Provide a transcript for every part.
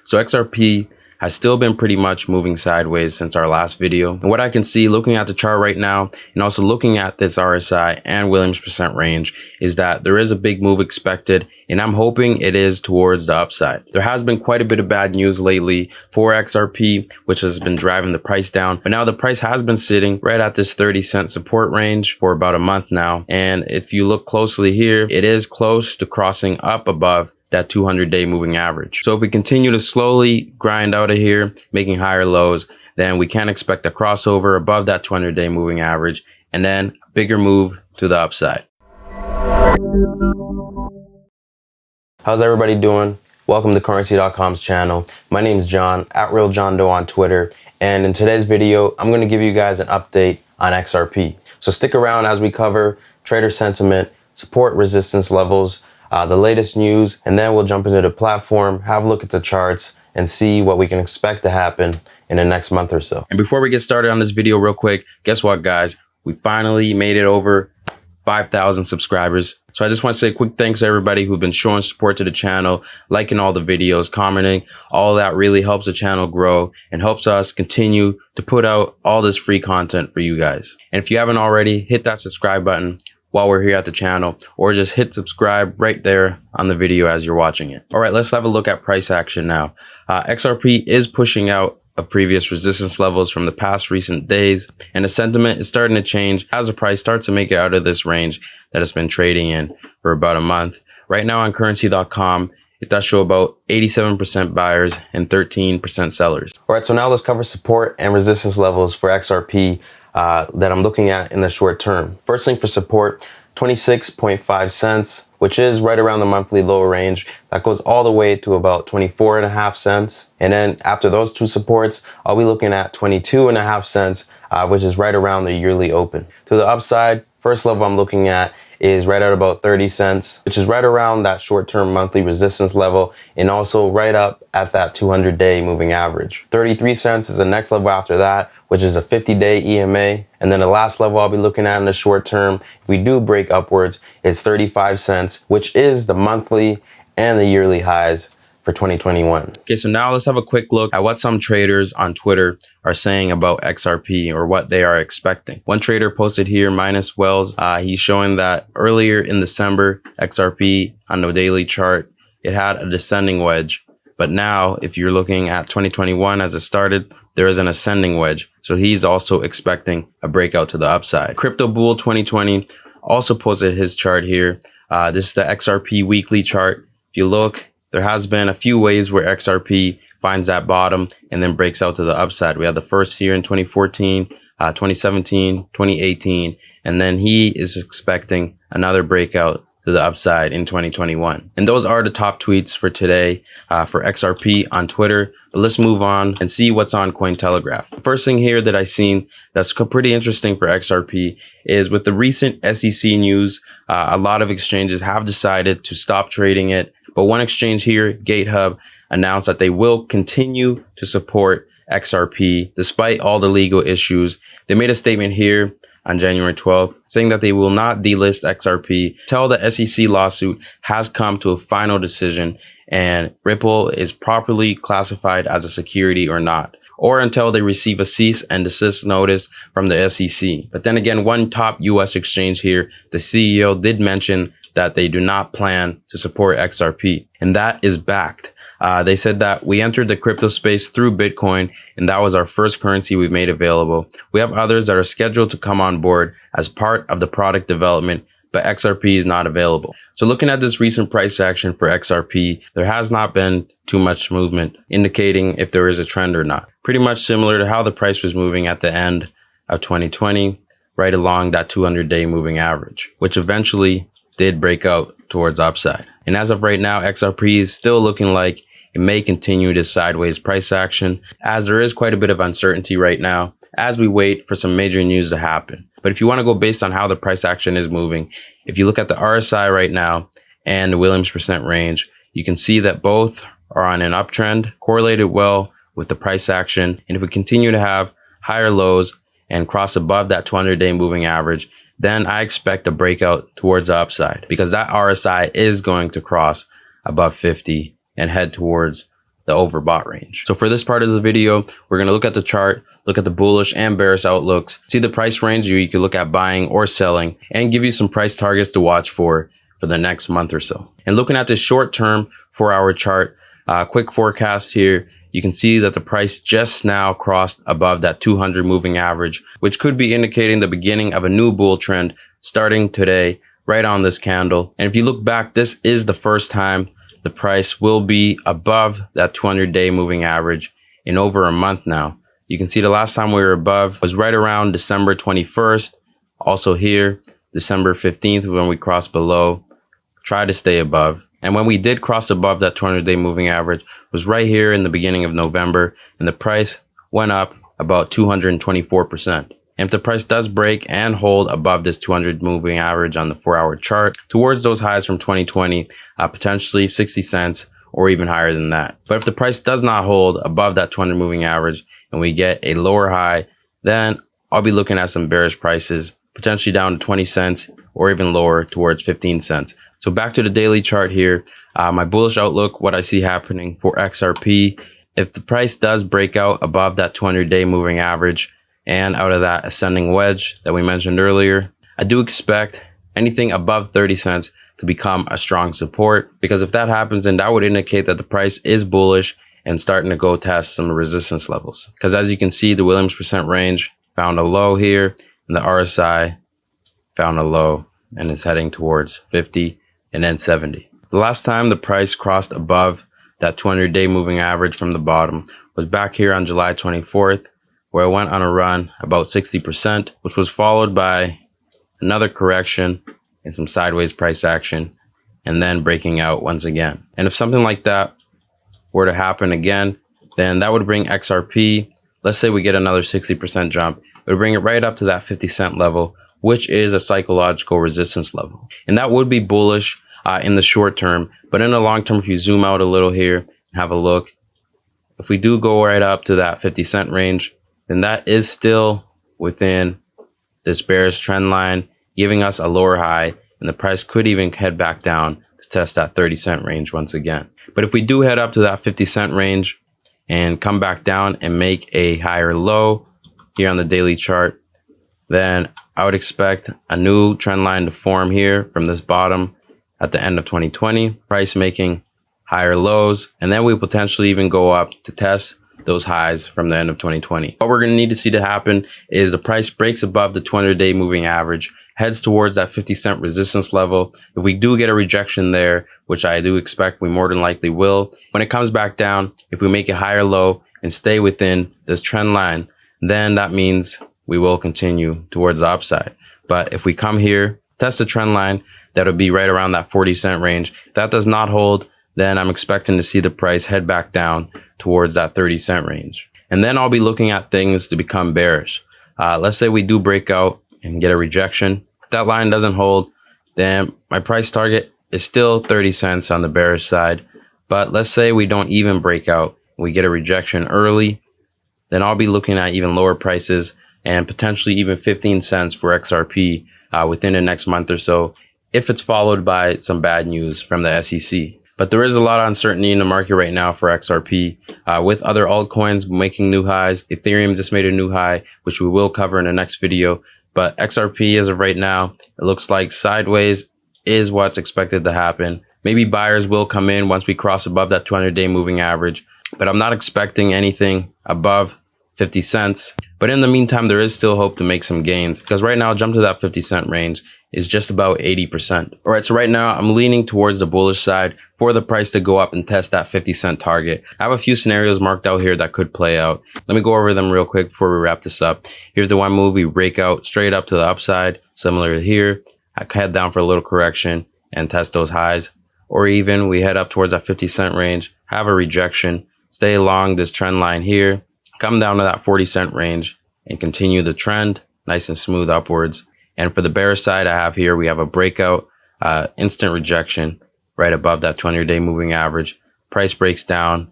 So XRP has still been pretty much moving sideways since our last video. And what I can see looking at the chart right now and also looking at this RSI and Williams percent range is that there is a big move expected, and I'm hoping it is towards the upside. There has been quite a bit of bad news lately for XRP, which has been driving the price down. But now the price has been sitting right at this 30-cent support range for about a month now. And if you look closely here, it is close to crossing up above that 200-day moving average. So if we continue to slowly grind out of here, making higher lows, then we can expect a crossover above that 200-day moving average and then a bigger move to the upside. How's everybody doing? Welcome to Currency.com's channel. My name is John, @RealJohnDoe on Twitter. And in today's video, I'm going to give you guys an update on XRP. So stick around as we cover trader sentiment, support resistance levels, the latest news, and then we'll jump into the platform, have a look at the charts, and see what we can expect to happen in the next month or so. And before we get started on this video real quick, guess what, guys? We finally made it over 5,000 subscribers. So I just want to say a quick thanks to everybody who've been showing support to the channel, liking all the videos, commenting. All that really helps the channel grow and helps us continue to put out all this free content for you guys. And if you haven't already, hit that subscribe button while we're here at the channel, or just hit subscribe right there on the video as you're watching it. All right, let's have a look at price action now. XRP is pushing out of previous resistance levels from the past recent days, and the sentiment is starting to change as the price starts to make it out of this range that it's been trading in for about a month. Right now on Currency.com, it does show about 87% buyers and 13% sellers. All right, so now let's cover support and resistance levels for XRP that I'm looking at in the short term. First thing for support, 26.5 cents, which is right around the monthly low range. That goes all the way to about 24.5 cents. And then after those two supports, I'll be looking at 22.5 cents, which is right around the yearly open. To the upside, first level I'm looking at is right at about 30 cents, which is right around that short-term monthly resistance level and also right up at that 200-day moving average. 33 cents is the next level after that, which is a 50-day EMA. And then the last level I'll be looking at in the short term, if we do break upwards, is 35 cents, which is the monthly and the yearly highs for 2021. Okay, so now let's have a quick look at what some traders on Twitter are saying about XRP or what they are expecting. One trader posted here, Minus Wells, he's showing that earlier in December, XRP on the daily chart, it had a descending wedge. But now, if you're looking at 2021 as it started, there is an ascending wedge. So he's also expecting a breakout to the upside. Crypto Bull 2020 also posted his chart here. This is the XRP weekly chart. If you look, there has been a few waves where XRP finds that bottom and then breaks out to the upside. We had the first here in 2014, 2017, 2018, and then he is expecting another breakout to the upside in 2021. And those are the top tweets for today for XRP on Twitter. But let's move on and see what's on Cointelegraph. The first thing here that I've seen that's pretty interesting for XRP is with the recent SEC news, a lot of exchanges have decided to stop trading it. But one exchange here, GateHub, announced that they will continue to support XRP despite all the legal issues. They made a statement here on January 12th saying that they will not delist XRP till the SEC lawsuit has come to a final decision and Ripple is properly classified as a security or not, or until they receive a cease and desist notice from the SEC. But then again, one top US exchange here, the CEO did mention that they do not plan to support XRP, and that is backed. They said that we entered the crypto space through Bitcoin, and that was our first currency we've made available. We have others that are scheduled to come on board as part of the product development, but XRP is not available. So looking at this recent price action for XRP, there has not been too much movement, indicating if there is a trend or not. Pretty much similar to how the price was moving at the end of 2020, right along that 200-day moving average, which eventually did break out towards upside. And as of right now, XRP is still looking like it may continue this sideways price action, as there is quite a bit of uncertainty right now as we wait for some major news to happen. But if you want to go based on how the price action is moving, if you look at the RSI right now and the Williams percent range, you can see that both are on an uptrend, correlated well with the price action. And if we continue to have higher lows and cross above that 200-day moving average, then I expect a breakout towards the upside because that RSI is going to cross above 50 and head towards the overbought range. So for this part of the video, we're going to look at the chart, look at the bullish and bearish outlooks, see the price range you can look at buying or selling, and give you some price targets to watch for the next month or so. And looking at this short term 4-hour chart, quick forecast here, you can see that the price just now crossed above that 200 moving average, which could be indicating the beginning of a new bull trend starting today, right on this candle. And if you look back, this is the first time the price will be above that 200-day moving average in over a month now. You can see the last time we were above was right around December 21st. Also here, December 15th, when we crossed below, try to stay above. And when we did cross above that 200-day moving average was right here in the beginning of November, and the price went up about 224%. And if the price does break and hold above this 200 moving average on the 4-hour chart towards those highs from 2020, potentially 60 cents or even higher than that. But if the price does not hold above that 200 moving average and we get a lower high, then I'll be looking at some bearish prices, potentially down to 20 cents or even lower towards 15 cents. So back to the daily chart here, my bullish outlook, what I see happening for XRP. If the price does break out above that 200-day moving average and out of that ascending wedge that we mentioned earlier, I do expect anything above 30 cents to become a strong support, because if that happens, then that would indicate that the price is bullish and starting to go test some resistance levels. Because as you can see, the Williams percent range found a low here, and the RSI found a low and is heading towards 50 and then 70. The last time the price crossed above that 200-day moving average from the bottom was back here on July 24th, where it went on a run about 60%, which was followed by another correction and some sideways price action, and then breaking out once again. And if something like that were to happen again, then that would bring XRP, let's say we get another 60% jump, it would bring it right up to that 50-cent level, which is a psychological resistance level. And that would be bullish in the short term. But in the long term, if you zoom out a little here and have a look, if we do go right up to that 50-cent range, then that is still within this bearish trend line, giving us a lower high, and the price could even head back down to test that 30-cent range once again. But if we do head up to that 50-cent range and come back down and make a higher low here on the daily chart, then I would expect a new trend line to form here from this bottom at the end of 2020, price making higher lows, and then we potentially even go up to test those highs from the end of 2020. What we're going to need to see to happen is the price breaks above the 200-day moving average, heads towards that 50-cent resistance level. If we do get a rejection there, which I do expect we more than likely will, when it comes back down, if we make a higher low and stay within this trend line, then that means we will continue towards the upside. But if we come here, test the trend line, that'll be right around that 40-cent range. If that does not hold, then I'm expecting to see the price head back down towards that 30-cent range. And then I'll be looking at things to become bearish. Let's say we do break out and get a rejection. If that line doesn't hold, then my price target is still 30 cents on the bearish side. But let's say we don't even break out, we get a rejection early, then I'll be looking at even lower prices and potentially even 15 cents for XRP within the next month or so, if it's followed by some bad news from the SEC. But there is a lot of uncertainty in the market right now for XRP, with other altcoins making new highs. Ethereum just made a new high, which we will cover in the next video. But XRP, as of right now, it looks like sideways is what's expected to happen. Maybe buyers will come in once we cross above that 200-day moving average, but I'm not expecting anything above 50 cents. But in the meantime, there is still hope to make some gains, because right now, jump to that 50-cent range is just about 80%. All right, so right now I'm leaning towards the bullish side for the price to go up and test that 50-cent target. I have a few scenarios marked out here that could play out. Let me go over them real quick before we wrap this up. Here's the one move we break out straight up to the upside, similar to here. I head down for a little correction and test those highs. Or even we head up towards that 50-cent range, have a rejection, stay along this trend line here, come down to that 40-cent range and continue the trend nice and smooth upwards. And for the bearish side, I have here, we have a breakout, instant rejection right above that 200-day moving average. Price breaks down,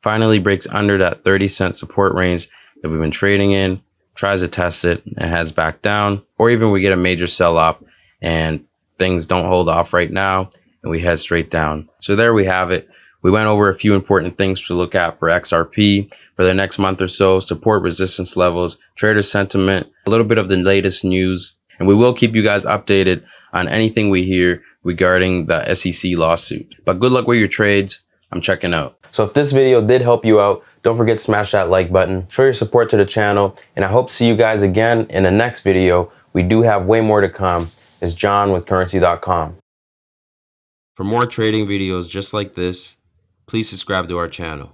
finally breaks under that 30-cent support range that we've been trading in, tries to test it and heads back down. Or even we get a major sell-off and things don't hold off right now and we head straight down. So there we have it. We went over a few important things to look at for XRP for the next month or so: support, resistance levels, trader sentiment, a little bit of the latest news, and we will keep you guys updated on anything we hear regarding the SEC lawsuit. But good luck with your trades. I'm checking out. So if this video did help you out, don't forget to smash that like button, show your support to the channel, and I hope to see you guys again in the next video. We do have way more to come. It's John with Currency.com. For more trading videos just like this, please subscribe to our channel.